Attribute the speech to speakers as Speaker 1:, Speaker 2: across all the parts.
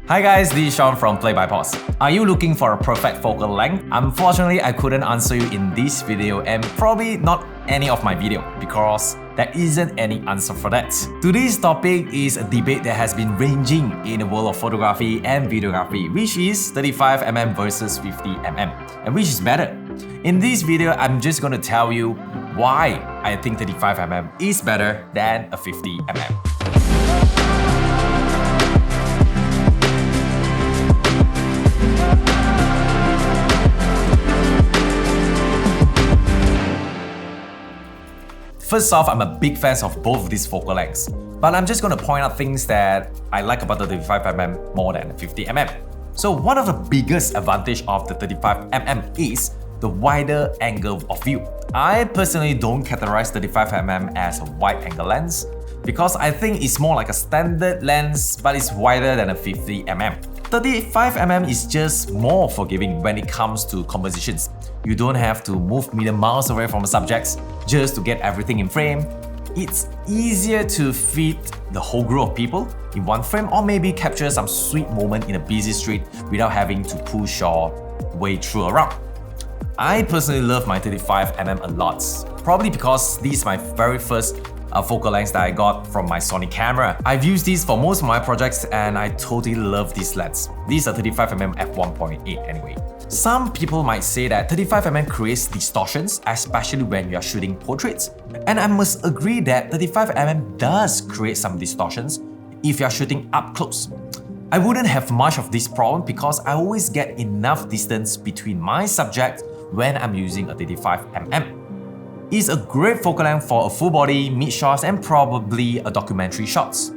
Speaker 1: Hi guys, this is Sean from PlayByPause. Are you looking for a perfect focal length? Unfortunately, I couldn't answer you in this video and probably not any of my video because there isn't any answer for that. Today's topic is a debate that has been ranging in the world of photography and videography, which is 35mm versus 50mm, and which is better. In this video, I'm just going to tell you why I think 35mm is better than a 50mm. First off, I'm a big fan of both of these focal lengths, but I'm just going to point out things that I like about the 35mm more than the 50mm. So one of the biggest advantage of the 35mm is the wider angle of view. I personally don't categorize 35mm as a wide angle lens because I think it's more like a standard lens, but it's wider than a 50mm. 35mm is just more forgiving when it comes to compositions. You don't have to move million miles away from the subjects just to get everything in frame. It's easier to fit the whole group of people in one frame, or maybe capture some sweet moment in a busy street without having to push your way through a crowd. I personally love my 35mm a lot, probably because this is my very first focal length that I got from my Sony camera. I've used these for most of my projects and I totally love this lens. These are 35mm f1.8 anyway. Some people might say that 35mm creates distortions, especially when you are shooting portraits. And I must agree that 35mm does create some distortions if you are shooting up close. I wouldn't have much of this problem because I always get enough distance between my subject when I'm using a 35mm. It's a great focal length for a full body, mid shots, and probably a documentary shots.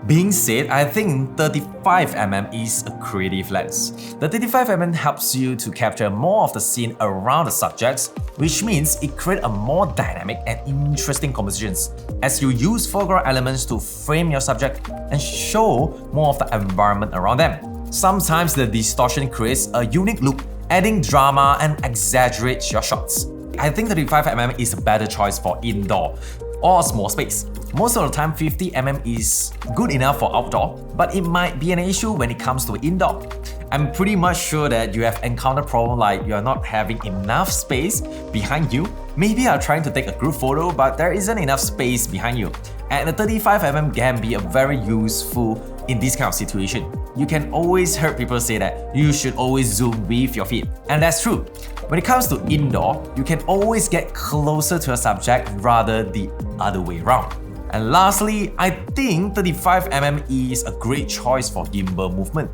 Speaker 1: Being said, I think 35mm is a creative lens. The 35mm helps you to capture more of the scene around the subjects, which means it creates a more dynamic and interesting compositions as you use foreground elements to frame your subject and show more of the environment around them. Sometimes the distortion creates a unique look, adding drama and exaggerates your shots. I think 35mm is a better choice for indoor or small space. Most of the time 50mm is good enough for outdoor, but it might be an issue when it comes to indoor. I'm pretty much sure that you have encountered problems like you are not having enough space behind you. Maybe you are trying to take a group photo but there isn't enough space behind you. And the 35mm can be a very useful in this kind of situation. You can always hear people say that you should always zoom with your feet. And that's true. When it comes to indoor, you can always get closer to a subject rather the other way around. And lastly, I think 35mm is a great choice for gimbal movement.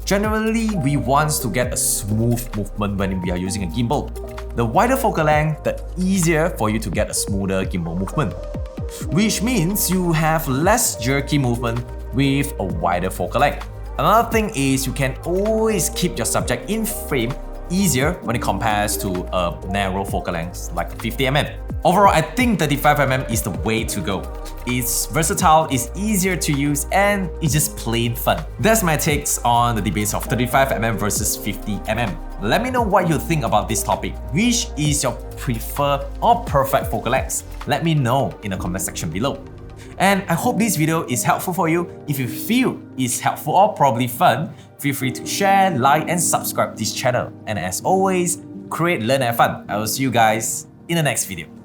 Speaker 1: Generally, we want to get a smooth movement when we are using a gimbal. The wider focal length, the easier for you to get a smoother gimbal movement. Which means you have less jerky movement with a wider focal length. Another thing is you can always keep your subject in frame easier when it compares to a narrow focal length like 50mm. Overall, I think 35mm is the way to go. It's versatile, it's easier to use, and it's just plain fun. That's my takes on the debates of 35mm versus 50mm. Let me know what you think about this topic. Which is your preferred or perfect focal length? Let me know in the comment section below. And I hope this video is helpful for you. If you feel it's helpful or probably fun, feel free to share, like, and subscribe this channel. And as always, create, learn, and have fun. I will see you guys in the next video.